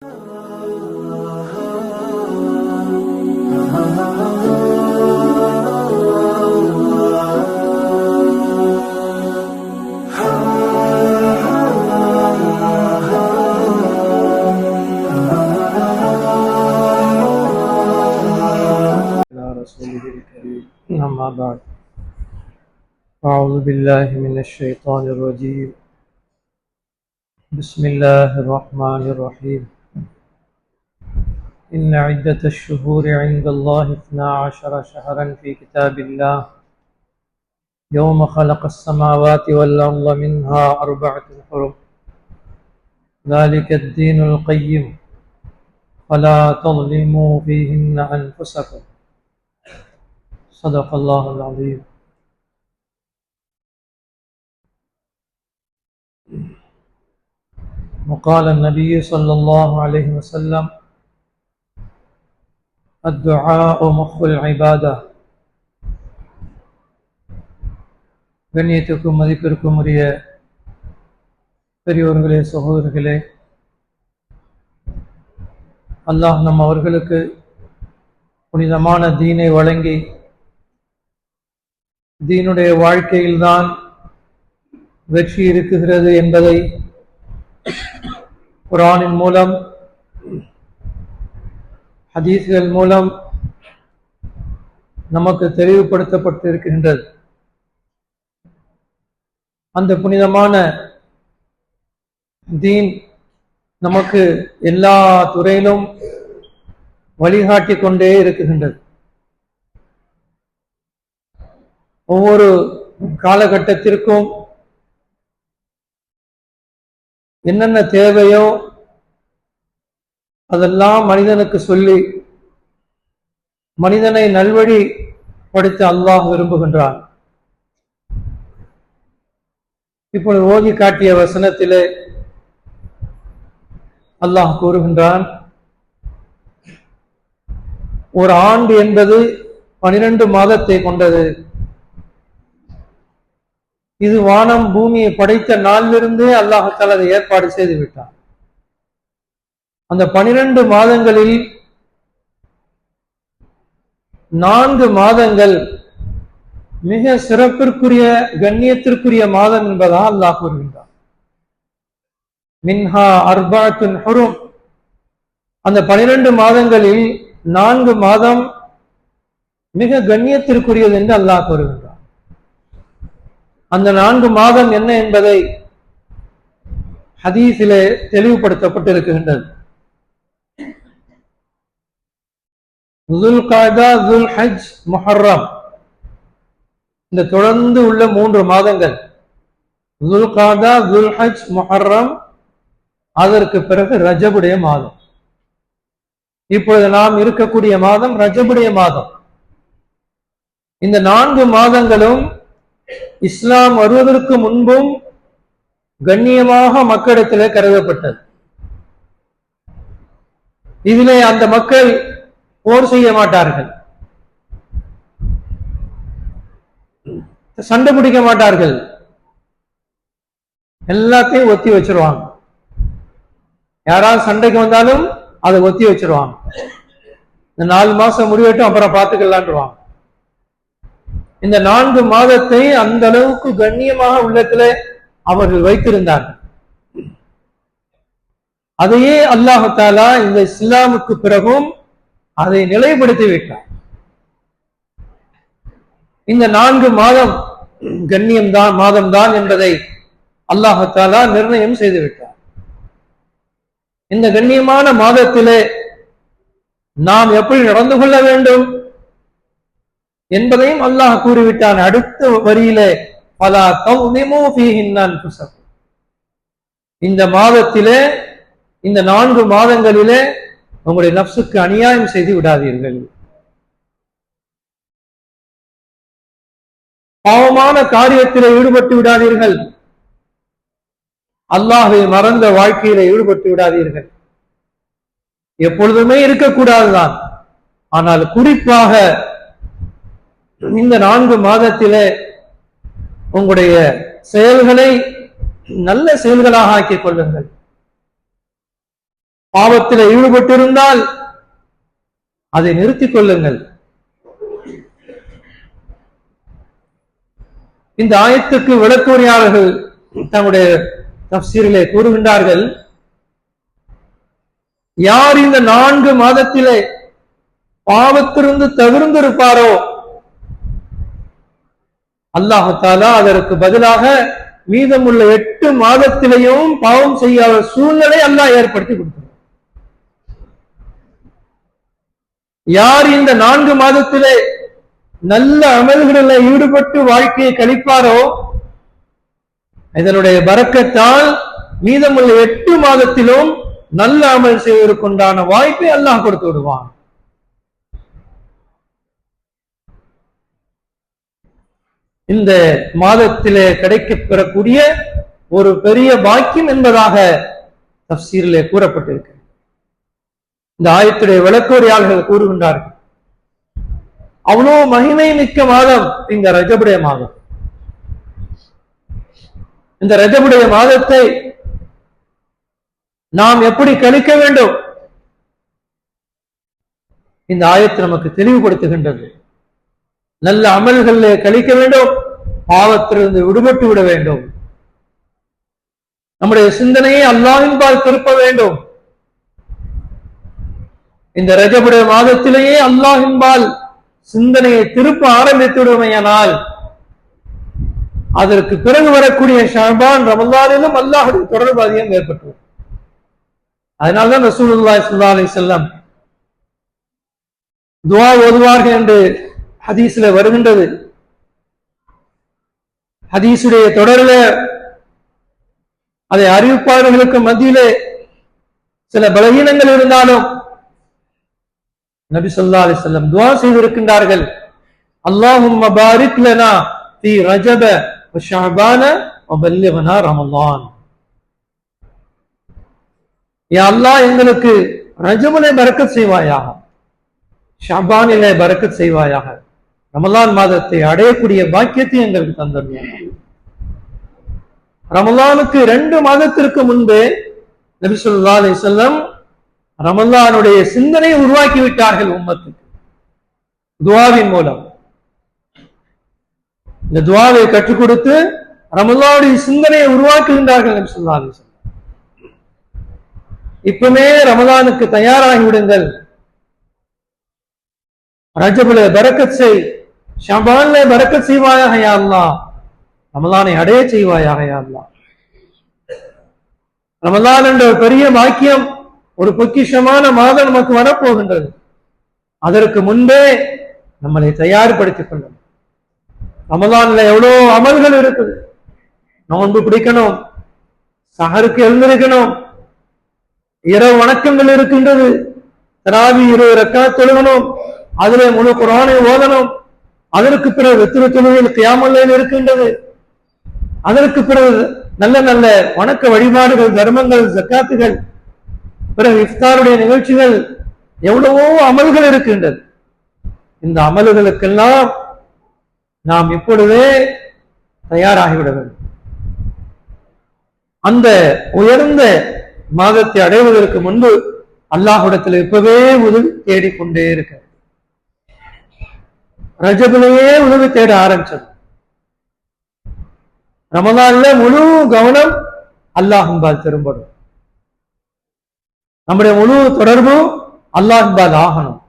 أما بعد أعوذ بالله من الشيطان الرجيم بسم الله الرحمن الرحيم إن عدة الشهور عند الله 12 شهرا في كتاب الله يوم خلق السماوات والأرض منها 4 حرم ذلك الدين القيم فلا تظلموا فيهن أنفسكم صدق الله العظيم. وقال النبي صلى الله عليه وسلم الدعاء مخ العبادة. கண்ணியத்திற்கும் மதிப்பிற்கும் உரிய பெரியோர்களே, சகோதரர்களே, அல்லாஹ் நம் அவர்களுக்கு புனிதமான தீனை வழங்கி தீனுடைய வாழ்க்கையில்தான் வெற்றி இருக்குகிறது என்பதை குர்ஆனின் மூலம் ஹதீஸ்கள் மூலம் நமக்கு தெளிவுபடுத்தப்பட்டிருக்கின்றது. அந்த புனிதமான தீன் நமக்கு எல்லா துறையிலும் வழிகாட்டி கொண்டே இருக்குகின்றது. ஒவ்வொரு காலகட்டத்திற்கும் என்னென்ன தேவையோ அதெல்லாம் மனிதனுக்கு சொல்லி மனிதனை நல்வழி படுத்த அல்லாஹ் விரும்புகின்றான். இப்பொழுது ஓதி காட்டிய வசனத்திலே அல்லாஹ் கூறுகின்றான், ஒரு ஆண்டு என்பது 12 மாதத்தை கொண்டது. இது வானம் பூமியை படைத்த நாளிலிருந்தே அல்லாஹால அதை ஏற்பாடு செய்து விட்டான். அந்த 12 மாதங்களில் 4 மாதங்கள் மிக சிறப்பிற்குரிய கண்ணியத்திற்குரிய மாதம் என்பதாக அல்லாஹ் கூறுகின்றான். மின்ஹா அர்பாத்துன் ஹுரும். அந்த 12 மாதங்களில் 4 மாதம் மிக கண்ணியத்திற்குரியது என்று அல்லாஹ் கூறுகின்றான். அந்த 4 மாதம் என்ன என்பதை ஹதீஸிலே தெளிவுபடுத்தப்பட்டிருக்கின்றது. ذுல்காதா, ذுல்ஹஜ், முஹர்ரம், இந்த தொடர்ந்து உள்ள 3 மாதங்கள். ذுல்காதா, ذுல்ஹஜ், முஹர்ரம், அதற்கு பிறகு ரஜபுடைய மாதம். இப்பொழுது நாம் இருக்கக்கூடிய மாதம் ரஜபுடைய மாதம். இந்த 4 மாதங்களும் இஸ்லாம் வருவதற்கு முன்பும் கண்ணியமாக மக்களிடத்திலே கருதப்பட்டது. இதிலே அந்த மக்கள் போர் செய்ய மாட்டார்கள், சண்டை பிடிக்க மாட்டார்கள், எல்லாத்தையும் ஒத்தி வச்சிருவாங்க. யாராவது சண்டைக்கு வந்தாலும் அதை ஒத்தி வச்சிருவாங்க. இந்த 4 மாசம் முடிவட்டும், அப்புறம் பார்த்துக்கலான்டுவாங்க. இந்த 4 மாதத்தை அந்த அளவுக்கு கண்ணியமாக உள்ளத்திலே அவர்கள் வைத்திருந்தார்கள். அதையே அல்லாஹ் தஆலா இந்த இஸ்லாமுக்கு பிறகும் அதை நிலைப்படுத்தி விட்டார். இந்த 4 மாதம் கண்ணியம்தான், மாதம்தான் என்பதை அல்லாஹ் தஆலா நிர்ணயம் செய்து விட்டார். இந்த கண்ணியமான மாதத்திலே நாம் எப்படி நடந்து கொள்ள வேண்டும் என்பதையும் அல்லாஹ் கூறிவிட்டான். அடுத்த வரியிலே பலா தௌலிமு ஃபீஹின்ன அன்ஃபுஸக்கும். இந்த மாதத்திலே, இந்த 4 மாதங்களிலே உங்களுடைய நஃப்ஸுக்கு அநியாயம் செய்து விடாதீர்கள். பாவமான காரியத்திலே ஈடுபட்டு விடாதீர்கள். அல்லாஹ்வை மறந்த வாழ்க்கையிலே ஈடுபட்டு விடாதீர்கள். எப்பொழுதுமே இருக்கக்கூடாதுதான், ஆனால் குறிப்பாக இந்த 4 மாதத்திலே உங்களுடைய செயல்களை நல்ல செயல்களாக ஆக்கிக் கொள்ளுங்கள். பாவத்தில் ஈடுபட்டிருந்தால் அதை நிறுத்திக் கொள்ளுங்கள். இந்த ஆயத்துக்கு விளக்குரையாளர்கள் தங்களுடைய தஃசீரிலே கூறுகின்றார்கள், யார் இந்த 4 மாதத்திலே பாவத்திலிருந்து தவிர்ந்திருப்பாரோ அல்லாஹ் தஆலா அதற்கு பதிலாக மீதமுள்ள 8 மாதத்திலேயும் பாவம் செய்யாத சூழ்நிலை அல்லாஹ் ஏற்படுத்தி கொடுத்தார். யார் இந்த 4 மாதத்திலே நல்ல அமல்களில் ஈடுபட்டு வாழ்க்கையை கழிப்பாரோ இதனுடைய பரக்கத்தால் மீதமுள்ள 8 மாதத்திலும் நல்ல அமல் செய்வதற்குண்டான வாய்ப்பை அல்லாஹ் கொடுத்து விடுவான். இந்த மாதத்திலே கிடைக்கப் பெறக்கூடிய ஒரு பெரிய பாக்கியம் என்பதாக தஃசீரிலே கூறப்பட்டிருக்கு. இந்த ஆயத்துடைய விளக்குரையாளர்கள் கூறுகின்றார்கள், அவ்வளோ மகிமை மிக்க மாதம் இந்த ரஜபுடைய மாதம். இந்த ரஜபுடைய மாதத்தை நாம் எப்படி கழிக்க வேண்டும் இந்த ஆயத்து நமக்கு தெளிவுபடுத்துகின்றது. நல்ல அமல்களிலே கழிக்க வேண்டும், பாவத்திலிருந்து விடுபட்டு விட வேண்டும், நம்முடைய சிந்தனையை அல்லாஹ்வின்பால் திருப்ப வேண்டும். இந்த ரஜபுடைய மாதத்திலேயே அல்லாஹ்வின்பால் சிந்தனையை திருப்ப ஆரம்பித்து விடுமையானால் அதற்கு பிறகு வரக்கூடிய ஷஅபான் ரமலானிலும் அல்லாஹ்வுடைய தொடர்பு அதிகம் ஏற்பட்டு, அதனால்தான் ரசூலுல்லாஹி ஸல்லல்லாஹு அலைஹி வஸல்லம் துஆ ஓதுவார்கள் என்று ஹதீஸ்ல வருகின்றது. ஹதீஸுடைய தொடரில் அதை அறிவிப்பாளர்களுக்கு மத்தியிலே சில பலவீனங்கள் இருந்தாலும் நபி ஸல்லல்லாஹு அலைஹி வஸல்லம் துஆ செய்திருக்கின்றார்கள், அல்லாஹும்ம பாரிக் லனா ஃபீ ரஜப வ ஷஅபான வ பல்லிக்னா ரமலான். யா அல்லாஹ், எங்களுக்கு ரஜபிலே பரக்கத் செய்வாயாக, ஷஅபானிலே பரக்கத் செய்வாயாக, ரமலான் மாதத்தை அடையக்கூடிய பாக்கியத்தை எங்களுக்கு தந்தருவாயாக. ரமலானுக்கு 2 மாதத்திற்கு முன்பே நபி ஸல்லல்லாஹு அலைஹி வஸல்லம் ரமலானுடைய சிந்தனையை உருவாக்கி விட்டார்கள் உம்மத்துக்கு துஆவின் மூலம். இந்த துஆவை கற்றுக் கொடுத்து ரமலானுடைய சிந்தனையை உருவாக்குகின்றார்கள் நபி ஸல்லல்லாஹு அலைஹி வஸல்லம். இப்பமே ரமலானுக்கு தயாராகி விடுங்கள், ரஜபுல பரக்கத் செய், ஷஅபான்ல பரக்கத் செய்வாயாக யா அல்லாஹ், ரமலானை அடைய செய்வாயாக யா அல்லாஹ். ரமலான் என்ற ஒரு பெரிய பாக்கியம், ஒரு பொக்கிஷமான மாதம் நமக்கு வரப்போகின்றது. அதற்கு முன்பே நம்மளை தயார்படுத்திக் கொள்ளும். ரமலான்ல எவ்வளோ அமல்கள் இருக்குது. நோன்பு பிடிக்கணும், சஹருக்கு எழுந்திருக்கணும், இரவு வணக்கங்கள் இருக்கின்றது, தராவி 20 ரக்காத் தொழுகணும், அதிலே முழு குர்ஆனை ஓதணும், அதற்கு பிறகு வித்ரு தொழுகையில் கியாமுல் லைல் இருக்கின்றது, அதற்கு பிறகு நல்ல நல்ல வணக்க வழிபாடுகள், தர்மங்கள், ஜக்காத்துகள், பிறகு இஃப்தாருடைய நிகழ்ச்சிகள், எவ்வளவோ அமல்கள் இருக்கின்றது. இந்த அமல்களுக்கெல்லாம் நாம் இப்பொழுதே தயாராகிவிட வேண்டும். அந்த உயர்ந்த மாதத்தை அடைவதற்கு முன்பு அல்லாஹ்விடத்தில் இப்பவே உதவி தேடிக்கொண்டே இருக்க, ரஜபிலேயே உதவி தேட ஆரம்பிச்சது. ரமலான்ல முழு கவனம் அல்லாஹ்வின்பால் திரும்பணும். நம்முடைய முழு தொடர்பு அல்லாஹ்வின்பால் ஆகணும்.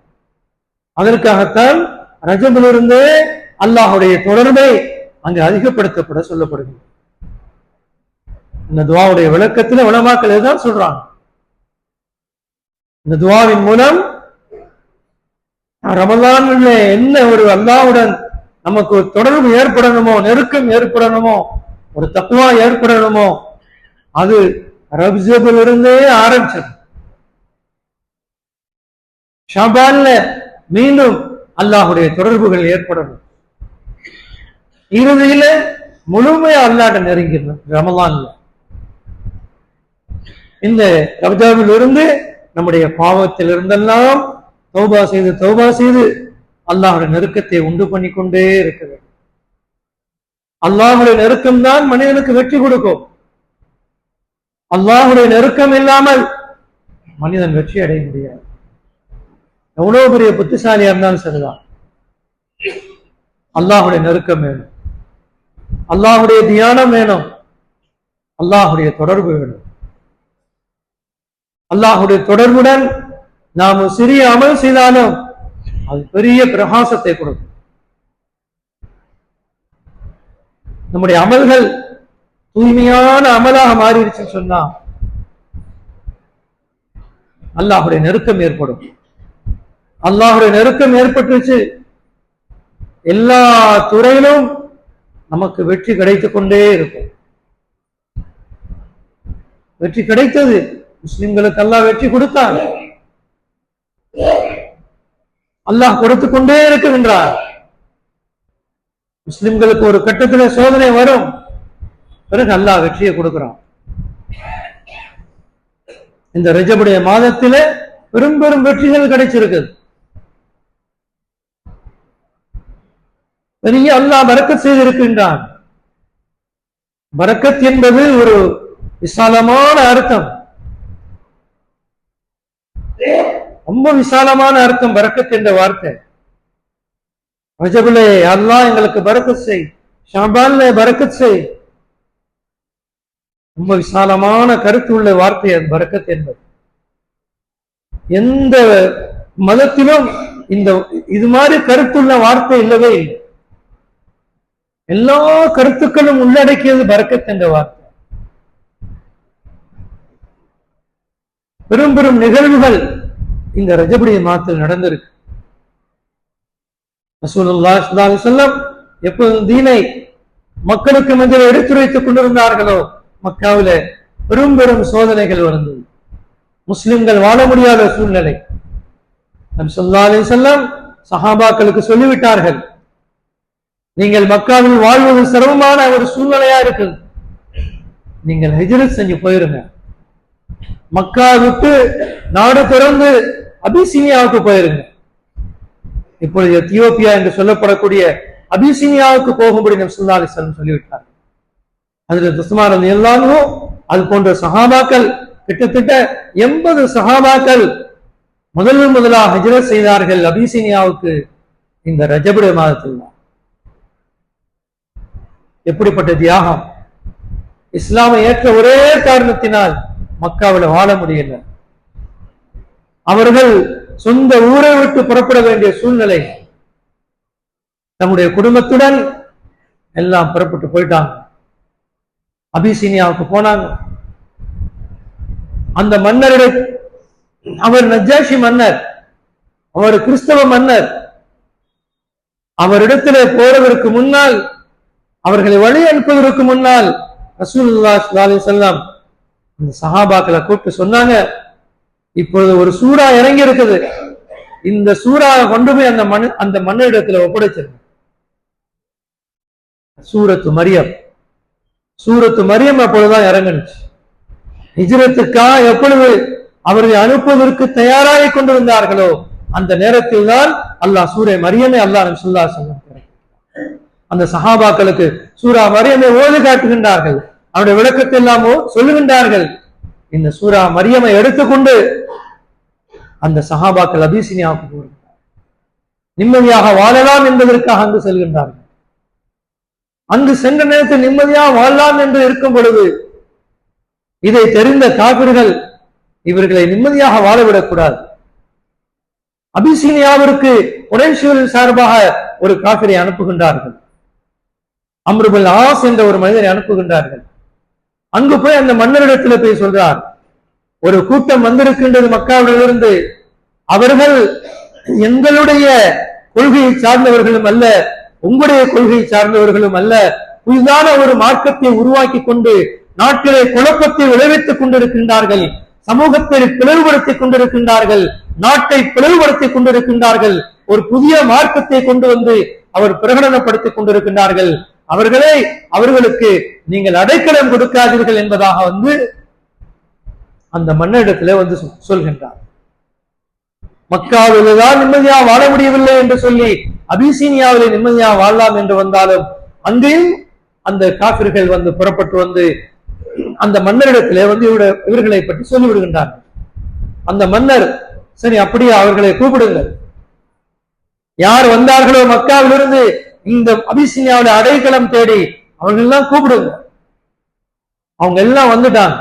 அதற்காகத்தான் ரஜபிலிருந்தே அல்லாஹுடைய தொடர்பை அங்கு அதிகப்படுத்தப்பட சொல்லப்படுகிறது. இந்த துஆவுடைய விளக்கத்தில் உலமாக்கள் இதுதான் சொல்றாங்க. இந்த துஆவின் மூலம் ரமலான்ல என்ன ஒரு அல்லாஹ்வுடன் நமக்கு ஒரு தொடர்பு ஏற்படணுமோ, நெருக்கம் ஏற்படணுமோ, ஒரு தக்வா ஏற்படணுமோ, அது ரஜபிலிருந்தே ஆரம்பிச்சது. ஷஅபான்ல மீண்டும் அல்லாஹுடைய தொடர்புகள் ஏற்படணும். இறுதியில முழுமையா அல்லாஹ்ட்ட நெருங்கிடணும். ரமலான்ல இந்த ரஜபில் இருந்து நம்முடைய பாவத்தில் இருந்தெல்லாம் தௌபா செய்து அல்லாஹுடைய நெருக்கத்தை உண்டு பண்ணி கொண்டே இருக்க வேண்டும். அல்லாஹுடைய நெருக்கம் தான் மனிதனுக்கு வெற்றி கொடுக்கும். அல்லாஹுடைய நெருக்கம் இல்லாமல் மனிதன் வெற்றி அடைய முடியாது. எவ்வளவு பெரிய புத்திசாலியா இருந்தாலும் சரிதான், அல்லாஹுடைய நெருக்கம் வேணும், அல்லாஹுடைய தியானம் வேணும், அல்லாஹுடைய தொடர்பு வேணும். அல்லாஹுடைய தொடர்புடன் நாம் சிறிய அமல் செய்தாலும் அது பெரிய பிரகாசத்தை கொடுக்கும். நம்முடைய அமல்கள் தூய்மையான அமலாக மாறிடுச்சுன்னு சொன்னா அல்லாஹுடைய நெருக்கம் ஏற்படும். அல்லாஹுடைய நெருக்கம் ஏற்பட்டுச்சு, எல்லா துறையிலும் நமக்கு வெற்றி கிடைத்துக் கொண்டே இருக்கும். வெற்றி கிடைத்தது, முஸ்லிம்களுக்கு அல்லாஹ் வெற்றி கொடுத்தார், அல்லாஹ் கொடுத்து கொண்டே இருக்குகின்றார். முஸ்லிம்களுக்கு ஒரு கட்டத்தில் சோதனை வரும், பிறகு அல்லாஹ் வெற்றியை கொடுக்கிறான். இந்த ரஜபுடைய மாதத்திலே பெரும் பெரும் வெற்றிகள் கிடைச்சிருக்கு. பெரிய அல்லாஹ் பரக்கத் செய்திருக்கின்றான். பரக்கத் என்பது ஒரு விசாலமான அர்த்தம், ரொம்ப விசாலமான அர்த்தம் பரக்கத் என்ற வார்த்தை. ரஜபுலே அல்லாஹ் எங்களுக்கு பரக்கத் செய், ஷாபான்ல பரக்கத் செய், ரொம்ப விசாலமான கருத்து உள்ள வார்த்தை அது பரக்கத் என்பது. எந்த மதத்திலும் இந்த இது மாதிரி கருத்துள்ள வார்த்தை இல்லவே இல்லை. எல்லா கருத்துக்களும் உள்ளடக்கியது பரக்கத் என்ற வார்த்தை. பெரும் பெரும் நிகழ்வுகள் இந்த ரஜபுடைய மாதத்தில் நடந்திருக்கு. ரசூலுல்லாஹி ஸல்லல்லாஹு அலைஹி வஸல்லம் எப்போதும் தீனை மக்களுக்கு மத்தியில் எடுத்துரைத்துக் கொண்டிருந்தார்களோ மக்காவிலே பெரும் பெரும் சோதனைகள் வந்தது. முஸ்லிம்கள் வாழ முடியாத சூழ்நிலை. நபி ஸல்லல்லாஹு அலைஹி வஸல்லம் சஹாபாக்களுக்கு சொல்லிவிட்டார்கள், நீங்கள் மக்காவில் வாழ்வது சிரமமான ஒரு சூழ்நிலையா இருக்குது, நீங்கள் ஹிஜ்ரத் செஞ்சு போயிருங்க, மக்கா விட்டு நாடு திறந்து அபிசீனியாவுக்கு போயிருங்க. இப்பொழுது எத்தியோப்பியா என்று சொல்லப்படக்கூடிய அபிசீனியாவுக்கு போகும்படி நபி ஸல்லல்லாஹு அலைஹி வஸல்லம் சொல்லிவிட்டார். ஹஜ்ரத் உஸ்மான் ரலியல்லாஹு அன்ஹு அது போன்ற சஹாபாக்கள் கிட்டத்தட்ட 80 சஹாபாக்கள் முதலாக ஹிஜ்ரத் செய்தார்கள் அபிசீனியாவுக்கு இந்த ரஜபுடைய மாதத்தில். எப்படிப்பட்ட தியாகம்! இஸ்லாமை ஏற்ற ஒரே காரணத்தினால் மக்காவில் வாழ முடியல. அவர்கள் சொந்த ஊரை விட்டு புறப்பட வேண்டிய சூழ்நிலை. தம்முடைய குடும்பத்துடன் எல்லாம் புறப்பட்டு போயிட்டாங்க, அபிசீனியாவுக்கு போனாங்க. அந்த மன்னரிடம், அவர் நஜ்ஜாஷி மன்னர், அவர் கிறிஸ்தவ மன்னர், அவரிடத்திலே போறதற்கு முன்னால், அவர்களை வழி அனுப்புவதற்கு முன்னால் ரசூலுல்லாஹி ஸல்லல்லாஹு அலைஹி வஸல்லம் இந்த சஹாபாக்களை கூப்பிட்டு சொன்னாங்க, இப்பொழுது ஒரு சூரா இறங்கி இருக்குது, இந்த சூறாவை கொண்டு போய் அந்த மன்னரிடத்துல ஒப்படைச்சிருங்க. சூரத்து மரியம், சூரத்து மரியம் அப்பொழுதுதான் இறங்குச்சு. ஹிஜ்ரத்துக்காக எப்பொழுது அவர்களை அனுப்புவதற்கு தயாராகி கொண்டிருந்தார்களோ அந்த நேரத்தில் தான் அல்லாஹ் சூரா மரியமை அல்லாஹ் நபி ஸல்லல்லாஹு அலைஹி வஸல்லம் அந்த சஹாபாக்களுக்கு சூரா மரியமை ஓதி காட்டுகின்றார்கள். அவருடைய விளக்கத்தை எல்லாமோ சொல்லுகின்றார்கள். இந்த சூரா மரியமை எடுத்துக்கொண்டு அந்த சஹாபாக்கள் அபிசீனியாவுக்கு போகிறார்கள். நிம்மதியாக வாழலாம் என்பதற்காக அங்கு செல்கின்றார்கள். அங்கு சென்ற நேரத்தில் நிம்மதியாக வாழலாம் என்று இருக்கும் பொழுது இதை தெரிந்த காபிர்கள் இவர்களை நிம்மதியாக வாழவிடக்கூடாது. அபிசீனியாவிற்கு குறைஷிகளின் சார்பாக ஒரு காபிரை அனுப்புகின்றார்கள். அம்ர் இப்னு ஆஸ் என்ற ஒரு மனிதரை அனுப்புகின்றார்கள். அங்கு போய் அந்த மன்னரிடத்தில் போய் சொல்றார், ஒரு கூட்டம் வந்திருக்கின்றது மக்காவிலிருந்து, அவர்கள் எங்களுடைய கொள்கையை சார்ந்தவர்களும் அல்ல, உங்களுடைய கொள்கையை சார்ந்தவர்களும் அல்ல, புதிதான ஒரு மார்க்கத்தை உருவாக்கி கொண்டு நாட்டிலே குழப்பத்தை விளைவித்துக் கொண்டிருக்கின்றார்கள், சமூகத்தை பிளவுபடுத்திக் கொண்டிருக்கின்றார்கள், நாட்டை பிளவுபடுத்திக் கொண்டிருக்கின்றார்கள், ஒரு புதிய மார்க்கத்தை கொண்டு வந்து அவர் பிரகடனப்படுத்திக் கொண்டிருக்கின்றார்கள், அவர்களுக்கு நீங்கள் அடைக்கலம் கொடுக்காதீர்கள் என்பதாக அந்த மன்னரிடத்திலே சொல்கின்றார். மக்காவில்தான் நிம்மதியா வாழ முடியவில்லை என்று சொல்லி அபிசீனியாவிலே நிம்மதியா வாழலாம் என்று வந்தாலும் அங்கேயும் அந்த காபிர்கள் புறப்பட்டு அந்த மன்னரிடத்திலே இவர்களை பற்றி சொல்லிவிடுகின்றார்கள். அந்த மன்னர், சரி அப்படியே அவர்களை கூப்பிடுங்கள். யார் வந்தார்களோ மக்காவிலிருந்து இந்த அபிசீனியாவுடைய அடைக்கலம் தேடி அவர்கள் எல்லாம் கூப்பிடுங்க. அவங்க எல்லாம் வந்துட்டாங்க.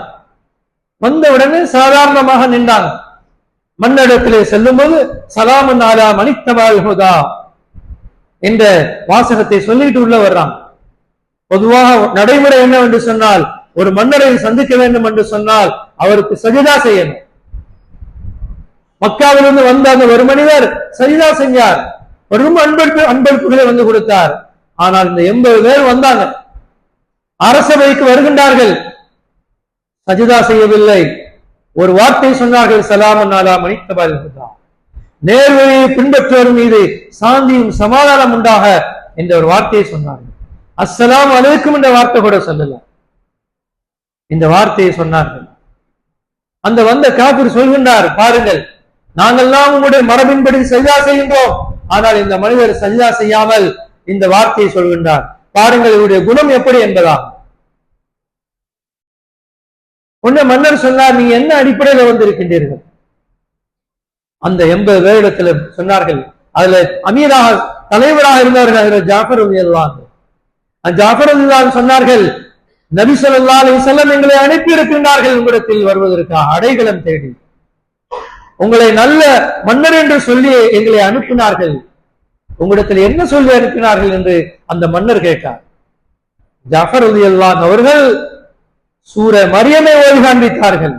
வந்த உடனே சாதாரணமாக நின்றாங்க. மன்னரிடத்திலே செல்லும் போது சலாமுன் அலா மனித்தபால் ஹுதா என்ற வாசகத்தை சொல்லிட்டு உள்ள வர்றாங்க. பொதுவாக நடைமுறை என்னவென்று சொன்னால், ஒரு மன்னரை சந்திக்க வேண்டும் என்று சொன்னால் அவருக்கு சஜிதா செய்யணும். மக்காவிலிருந்து வந்த அந்த ஒரு மனிதர் சஜிதா செஞ்சார், பெரும் அன்பளிப்புகளை வந்து கொடுத்தார். ஆனால் இந்த 80 பேர் வந்தாங்க, அரசவைக்கு வருகின்றார்கள், சஜிதா செய்யவில்லை. ஒரு வார்த்தை சொன்னார்கள், சலாமுன் அலா மனித்தபால் ஹுதா, நேர்வழியை பின்பற்றுவோர் மீது சாந்தியும் சமாதானம் உண்டாக என்ற ஒரு வார்த்தையை சொன்னார்கள். அஸ்ஸலாமு அலைக்கும் என்ற வார்த்தை கூட சொல்லல, இந்த வார்த்தையை சொன்னார்கள். அந்த வந்த காபிர் சொல்கின்றார், பாருங்கள், நாங்கள்லாம் உங்களுடைய மரபின்படி சஜிதா செய்கின்றோம், ஆனால் இந்த மனிதர் சஜிதா செய்யாமல் இந்த வார்த்தையை சொல்கின்றார். பாருங்கள் இவருடைய குணம் எப்படி என்பதா. உன்ன மன்னர் சொன்னார், நீங்க என்ன அடிப்படையில் வந்திருக்கின்றீர்கள்? அந்த 80 பேரிடத்துல சொன்னார்கள். அதுல அமீராக தலைவராக இருந்தவர்கள் ஜாஃபர் ரலியல்லாஹு அன்ஹு. ஜாஃபர் ரலியல்லாஹு அன்ஹு சொன்னார்கள், நபி ஸல்லல்லாஹு அலைஹி வஸல்லம் எங்களை அனுப்பி இருக்கின்றார்கள் உங்களிடத்தில் வருவதற்காக, அடைக்கலம் தேடி உங்களை நல்ல மன்னர் என்று சொல்லி எங்களை அனுப்பினார்கள். உங்களிடத்தில் என்ன சொல்லி அனுப்பினார்கள் என்று அந்த மன்னர் கேட்டார். ஜாஃபர் ரலியல்லாஹு அன்ஹு அவர்கள் சூர மரியமை ஓதி காண்பித்தார்கள்.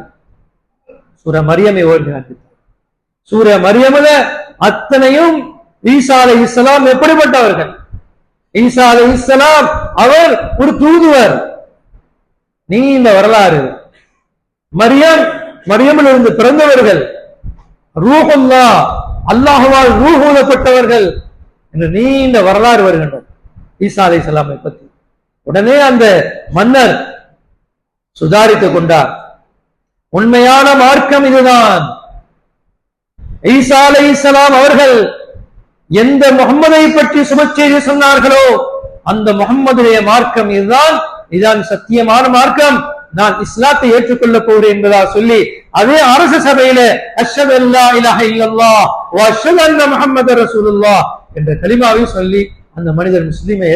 சூர மரியமை ஓதி காண்பித்தார். சூர மரியமில அத்தனையும் ஈசா அலைஹிஸ்ஸலாம் எப்படிப்பட்டவர்கள்? ஈசா அலைஹிஸ்ஸலாம் அவர் ஒரு தூதுவர், நீண்ட வரலாறு. மரியமிலிருந்து பிறந்தவர்கள், ரூஹுல்லா அல்லாஹ்வால் ரூஹ் ஊதப்பட்டவர்கள் என்று நீண்ட வரலாறு வருகின்றது ஈசா அலைஹிஸ்ஸலாமை பற்றி. உடனே அந்த மன்னர் சுதாரித்துக் கொண்டார். உண்மையான மார்க்கம் இதுதான். ஈசா அலைஹிஸ்ஸலாம் அவர்கள் எந்த முகம்மதை பற்றி சுப செய்தி சொன்னார்களோ அந்த முகம்மதுடைய மார்க்கம் இதுதான், இதுதான் சத்தியமான மார்க்கம், நான் இஸ்லாத்தை ஏற்றுக்கொள்ள போகிறேன் என்பதா சொல்லி அதே அரச சபையில அஷ்ஹது அல்லா இலாஹ இல்லல்லாஹ் வ அஷ்ஹது அன்ன முஹம்மதர் ரசூலுல்லாஹ் என்ற கலிமாவை சொல்லி அந்த மனிதர் இஸ்லாமை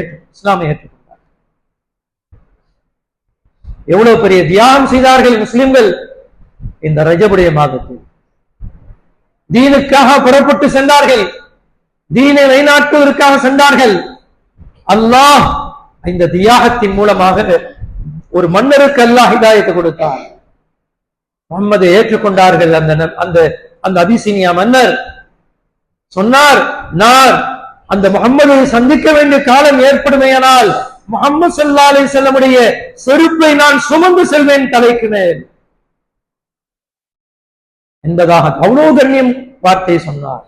ஏற்றுக்கொண்டார். எவ்வளவு பெரிய தியாகம் செய்தார்கள் முஸ்லிம்கள் இந்த ரஜபுடைய மாதத்தில். தீனுக்காக புறப்பட்டு சென்றார்கள், தீனை நிலைநாட்டுவதற்காக சென்றார்கள். அல்லாஹ் இந்த தியாகத்தின் மூலமாக ஒரு மன்னருக்கு அல்லாஹ் ஹிதாயத்தை கொடுத்தார். முகம்மதை ஏற்றுக்கொண்டார்கள். அந்த அபிசீனியா மன்னர் சொன்னார், நான் அந்த முகம்மதை சந்திக்க வேண்டிய காலம் ஏற்படுமையானால் முஹம்மது ஸல்லல்லாஹு அலைஹி வஸல்லமுடைய செருப்பை நான் சுமந்து செல்வேன் தலைக்கு மேல் என்பதாக அவ்வளவு கண்ணியம் வார்த்தை சொன்னார்.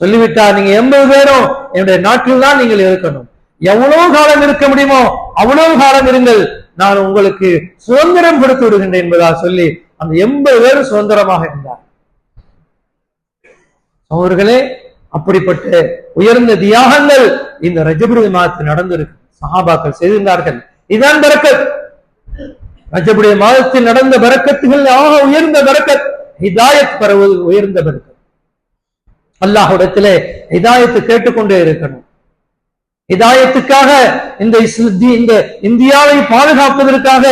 சொல்லிவிட்டார், நீங்க 80 பேரும் என்னுடைய நாட்டில் தான் நீங்கள் இருக்கணும், எவ்வளவு காலம் இருக்க முடியுமோ அவ்வளவு காலம் இருங்கள், நான் உங்களுக்கு சுதந்திரம் கொடுத்து விடுகின்றேன் என்பதாக சொல்லி அந்த 80 பேரும் சுதந்திரமாக இருந்தார். அவர்களே, அப்படிப்பட்ட உயர்ந்த தியாகங்கள் இந்த ரஜபுடைய மாதத்தில் நடந்திருக்கு, சஹாபாக்கள் செய்திருந்தார்கள். இதான் பரக்கத். ரஜபுடைய மாதத்தில் நடந்த பரக்கத்துகள் ஆக உயர்ந்த பரக்கத், ஹிதாயத் பரவுவது உயர்ந்த பரக்கத். அல்லாஹ்விடத்திலே ஹிதாயத்து கேட்டுக்கொண்டே இருக்கணும். ஹிதாயத்துக்காக இந்த இந்தியாவை பாதுகாப்பதற்காக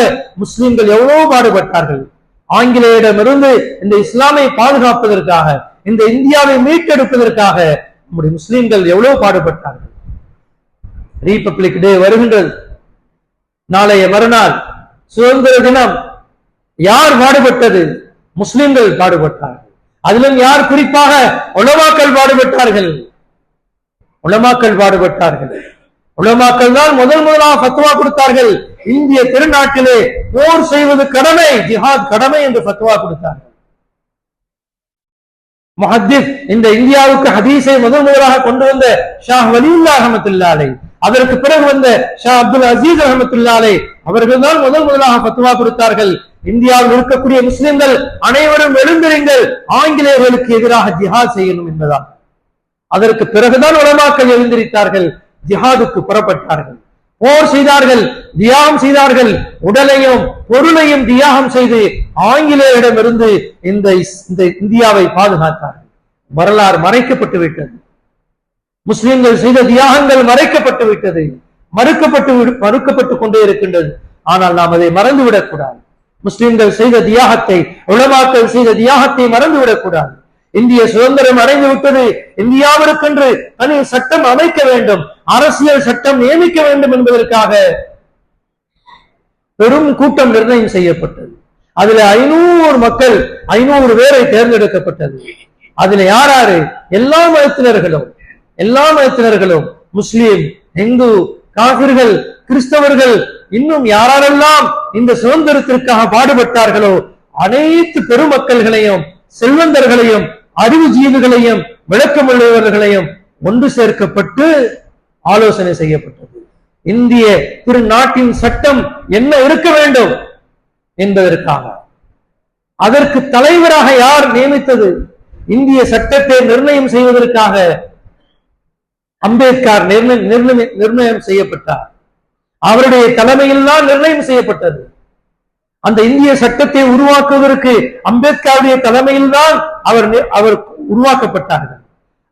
முஸ்லிம்கள் எவ்வளவு பாடுபட்டார்கள். ஆங்கிலேயரிடமிருந்து இந்த இஸ்லாமை பாதுகாப்பதற்காக, இந்த இந்தியாவை மீட்டெடுப்பதற்காக நம்முடைய முஸ்லிம்கள் எவ்வளவு பாடுபட்டார்கள். ரீபப்ளிக் டே வருகின்றது, நாளைய மறுநாள் சுதந்திர தினம். யார் பாடுபட்டது? முஸ்லிம்கள் பாடுபட்டார்கள். அதிலும் யார் குறிப்பாக உலமாக்கள் பாடுபட்டார்கள். உலமாக்கள் பாடுபட்டார்கள். உலமாக்கள் தான் முதலாக ஃபத்வா கொடுத்தார்கள். இந்திய திருநாட்டிலே போர் செய்வது கடமை, ஜிஹாத் கடமை என்று ஃபத்வா கொடுத்தார்கள். முஹத்திஸ் இந்த இந்தியாவுக்கு ஹதீஸை முதலாக கொண்டு வந்த ஷா வலியுல்லாஹ் ரஹ்மத்துல்லாஹி அலைஹி, அதற்கு பிறகு வந்த ஷா அப்துல் அசீஸ் ரஹ்மத்துல்லாஹி அலைஹி அவர்கள் தான் முதலாக ஃபத்வா கொடுத்தார்கள். இந்தியாவில் இருக்கக்கூடிய முஸ்லிம்கள் அனைவரும் எழுந்திருங்கள், ஆங்கிலேயர்களுக்கு எதிராக ஜிஹாத் செய்யணும் என்பதால். அதற்கு பிறகுதான் உலமாக்கள் எழுந்திருத்தார்கள், ஜிஹாதுக்கு புறப்பட்டார்கள். போர் செய்தார்கள், தியாகம் செய்தார்கள், உடலையும் பொருளையும் தியாகம் செய்து ஆங்கிலேயரிடமிருந்து இந்த இந்தியாவை பாதுகாத்தார்கள். வரலாறு மறைக்கப்பட்டு விட்டது. முஸ்லிம்கள் செய்த தியாகங்கள் மறைக்கப்பட்டு விட்டது, மறுக்கப்பட்டு கொண்டே இருக்கின்றது. ஆனால் நாம் அதை மறந்துவிடக் கூடாது. முஸ்லிம்கள் செய்த தியாகத்தை, உலமாக்கள் செய்த தியாகத்தை மறந்துவிடக் கூடாது. இந்திய சுதந்திரம் அடைந்து விட்டது. இந்தியாவிற்கென்று தனி சட்டம் அமைக்க வேண்டும், அரசியல் சட்டம் நியமிக்க வேண்டும் என்பதற்காக பெரும் கூட்டம் நிர்ணயம் செய்யப்பட்டது. அதுல 500 மக்கள், 500 பேரை தேர்ந்தெடுக்கப்பட்டது. அதுல யாரு? எல்லா மதத்தினர்களும், முஸ்லிம், இந்து, காபிர்கள், கிறிஸ்தவர்கள், இன்னும் யாரெல்லாம் இந்த சுதந்திரத்திற்காக பாடுபட்டார்களோ அனைத்து பெருமக்கள்களையும், செல்வந்தர்களையும், அறிவுஜீவிகளையும், விளக்கமுள்ளவர்களையும் ஒன்று சேர்க்கப்பட்டு ஆலோசனை செய்யப்பட்டது. இந்திய திருநாட்டின் சட்டம் என்ன இருக்க வேண்டும் என்பதற்காக. அதற்கு தலைவராக யார் நியமித்தது? இந்திய சட்டத்தை நிர்ணயம் செய்வதற்காக அம்பேத்கர் நிர்ணயம் செய்யப்பட்டார். அவருடைய தலைமையில் தான் நிர்ணயம் செய்யப்பட்டது. அந்த இந்திய சட்டத்தை உருவாக்குவதற்கு அம்பேத்கருடைய தலைமையில் தான் அவர் உருவாக்கப்பட்டார்கள்.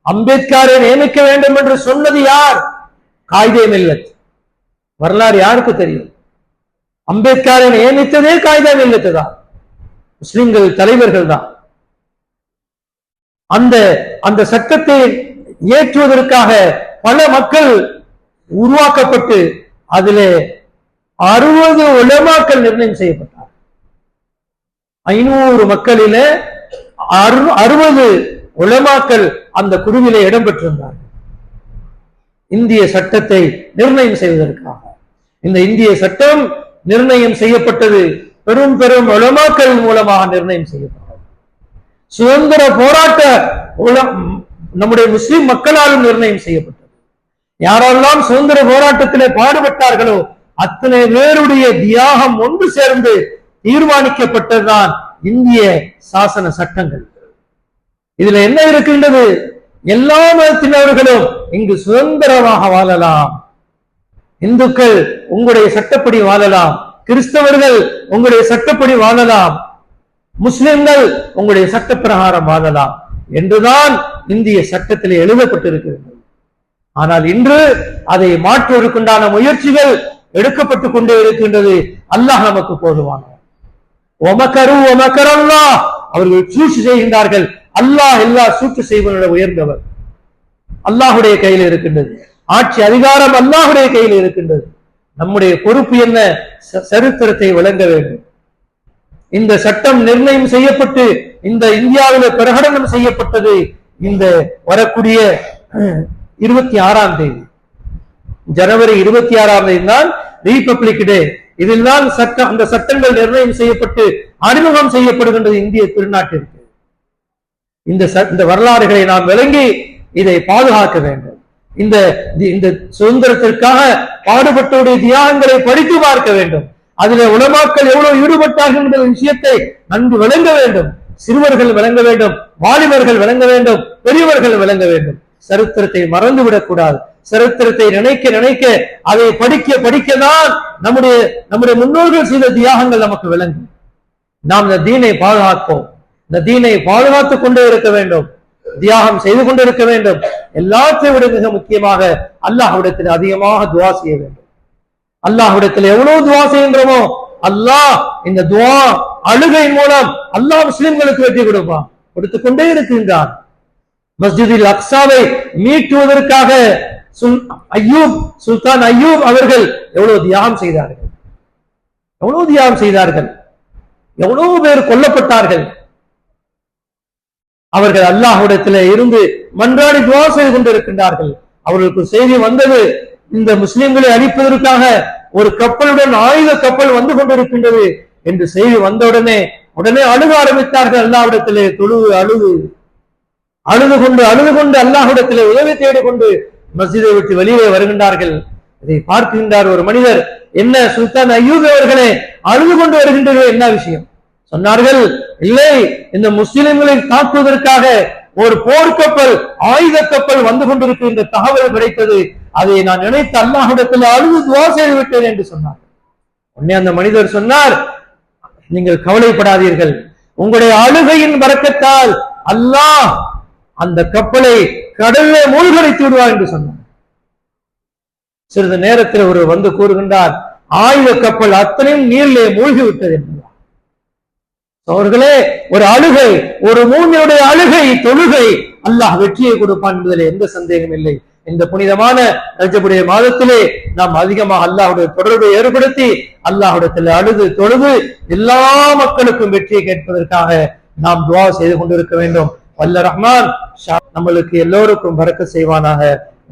அம்பேத்கரை நியமிக்க வேண்டும் என்று சொன்னது யார்? காயிதே மில்லத். வரலாறு யாருக்கு தெரியும்? அம்பேத்கரை நியமித்ததே காயிதே மில்லத் தான், முஸ்லிம்கள் தலைவர்கள் தான். அந்த சட்டத்தை ஏற்றுவதற்காக பல மக்கள் உருவாக்கப்பட்டு அதிலே 60 உலமாக்கள் நிர்ணயம் செய்யப்பட்டார். 500 மக்களிலே 60 உலமாக்கள் அந்த குழுவிலே இடம்பெற்றிருந்தார்கள். இந்திய சட்டத்தை நிர்ணயம் செய்வதற்காக. இந்த இந்திய சட்டம் நிர்ணயம் செய்யப்பட்டது பெரும் பெரும் உலமாக்கள் மூலமாக நிர்ணயம் செய்யப்பட்டது. சுதந்திர போராட்ட நம்முடைய முஸ்லிம் மக்களாலும் நிர்ணயம் செய்யப்பட்டது. யாரெல்லாம் சுதந்திர போராட்டத்திலே பாடுபட்டார்களோ அத்தனை பேருடைய தியாகம் ஒன்று சேர்ந்து தீர்மானிக்கப்பட்டதுதான் இந்திய சாசன சட்டங்கள். இதுல என்ன இருக்கின்றது? எல்லா மதத்தினர்களும் இங்கு சுதந்திரமாக வாழலாம். இந்துக்கள் உங்களுடைய சட்டப்படி வாழலாம், கிறிஸ்தவர்கள் உங்களுடைய சட்டப்படி வாழலாம், முஸ்லிம்கள் உங்களுடைய சட்ட பிரகாரம் வாழலாம் என்றுதான் இந்திய சட்டத்திலே எழுதப்பட்டிருக்கிறது. ஆனால் இன்று அதை மாற்றுவதற்குண்டான முயற்சிகள் எடுக்கப்பட்டுக் கொண்டே இருக்கின்றது. அல்லாஹ் நமக்கு போதுமானவர். அவர்கள் சூழ்ச்சி செய்கின்றார்கள். அல்லாஹ் எல்லா சூழ்ச்சி செய்வதோட உயர்ந்தவர். அல்லாஹுடைய கையில் இருக்கின்றது. ஆட்சி அதிகாரம் அல்லாஹுடைய கையில் இருக்கின்றது. நம்முடைய பொறுப்பு என்ன? சரித்திரத்தை விளங்க வேண்டும். இந்த சட்டம் நிர்ணயம் செய்யப்பட்டு இந்த இந்தியாவில் பிரகடனம் செய்யப்பட்டது இந்த வரக்கூடிய 26ஆம் தேதி, ஜனவரி 26ஆம் தேதி தான் ரிபப்ளிக் டே. இதில் தான் அந்த சட்டங்கள் நிர்ணயம் செய்யப்பட்டு அறிமுகம் செய்யப்படுகின்றது இந்திய திருநாட்டிற்கு. இந்த வரலாறுகளை நாம் விளங்கி இதை பாதுகாக்க வேண்டும். இந்த சுதந்திரத்திற்காக பாடுபட்டோடைய தியாகங்களை படித்து பார்க்க வேண்டும். அதில் உலமாக்கள் எவ்வளவு ஈடுபட்டார்கள் என்ற விஷயத்தை நன்கு விளங்க வேண்டும். சிறுவர்கள் விளங்க வேண்டும், வாலிபர்கள் விளங்க வேண்டும், பெரியவர்கள் விளங்க வேண்டும். சரித்திரத்தை மறந்துவிடக் கூடாது. சரித்திரத்தை நினைக்க நினைக்க அதை படிக்கதான் நம்முடைய முன்னோர்கள் செய்த தியாகங்கள் நமக்கு விளங்கும். நாம் இந்த தீனை பாதுகாப்போம். இந்த தீனை பாதுகாத்துக் கொண்டே இருக்க வேண்டும், தியாகம் செய்து கொண்டு இருக்க வேண்டும். எல்லாத்தையும் விட மிக முக்கியமாக அல்லாஹ்விடத்தில் அதிகமாக துவா செய்ய வேண்டும். அல்லாஹ்விடத்தில் எவ்வளவு துவா செய்கின்றோமோ அல்லாஹ் இந்த துவா அழுகையின் மூலம் அல்லாஹ் முஸ்லிம்களுக்கு வெற்றி கொடுத்துக் கொண்டே இருக்கின்றான். மஸ்ஜிதில் அக்ஸாவை மீட்டுவதற்காக சுல்தான் அய்யூப் அவர்கள் எவ்வளவு தியாகம் செய்தார்கள், எவ்வளவு பேர் கொல்லப்பட்டார்கள். அவர்கள் அல்லாஹ்விடத்திலே இருந்து மன்றாடி துவா செய்து கொண்டிருக்கின்றார்கள். அவர்களுக்கு செய்தி வந்தது, இந்த முஸ்லிம்களை அழிப்பதற்காக ஒரு கப்பலுடன் ஆயுத கப்பல் வந்து கொண்டிருக்கின்றது என்று செய்தி வந்தவுடனே அழுக ஆரம்பித்தார்கள். அல்லாஹ்விடத்திலே அழுது கொண்டு அல்லாஹ்விடத்திலே உதவி தேடிக்கொண்டு மஸ்ஜிதை விட்டு வெளியே வருகின்றார்கள். இதை பார்க்கின்றார் ஒரு மனிதர். என்ன சுல்தான் அய்யூப் அவர்களே, அழுது கொண்டு வருகின்றீர்கள், என்ன விஷயம்? சொன்னார்கள், இல்லை, இந்த முஸ்லிம்களை தாக்குவதற்காக ஒரு போர்க்கப்பல், ஆயுத கப்பல் வந்து கொண்டிருக்கின்ற தகவல் கிடைத்தது. அதை நான் நினைத்து அல்லாஹ்விடத்தில் அழுது துஆ செய்து விட்டேன் என்று சொன்னார். உடனே அந்த மனிதர் சொன்னார், நீங்கள் கவலைப்படாதீர்கள், உங்களுடைய அழுகையின் பரக்கத்தால் அல்லாஹ் அந்த கப்பலை கடலிலே மூழ்கடித்து விடுவார் என்று சொன்னார். சிறிது நேரத்தில் ஒரு வந்து கூறுகின்றார், ஆயுத கப்பல் அத்தனையும் நீரிலே மூழ்கி விட்டது என்பதார். அவர்களே, ஒரு அழுகை, ஒரு மூமினுடைய அழுகை, தொழுகை அல்லாஹ் வெற்றியை கொடுப்பான் என்பதில் எந்த சந்தேகம் இல்லை. இந்த புனிதமான ரஜபுடைய மாதத்திலே நாம் அதிகமாக அல்லாஹ்வுடைய தொடர்பை ஏற்படுத்தி அல்லாஹ்விடத்தில் அழுது தொழுது எல்லா மக்களுக்கும் வெற்றியை கேட்பதற்காக நாம் துஆ செய்து கொண்டிருக்க வேண்டும். வல்ல ரஹ்மான் நம்மளுக்கு எல்லோருக்கும் பரக்கத் செய்வானாக.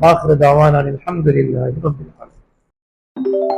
ஆகிரு தஅவானா அல்ஹம்துலில்லாஹி ரப்பில் ஆலமீன்.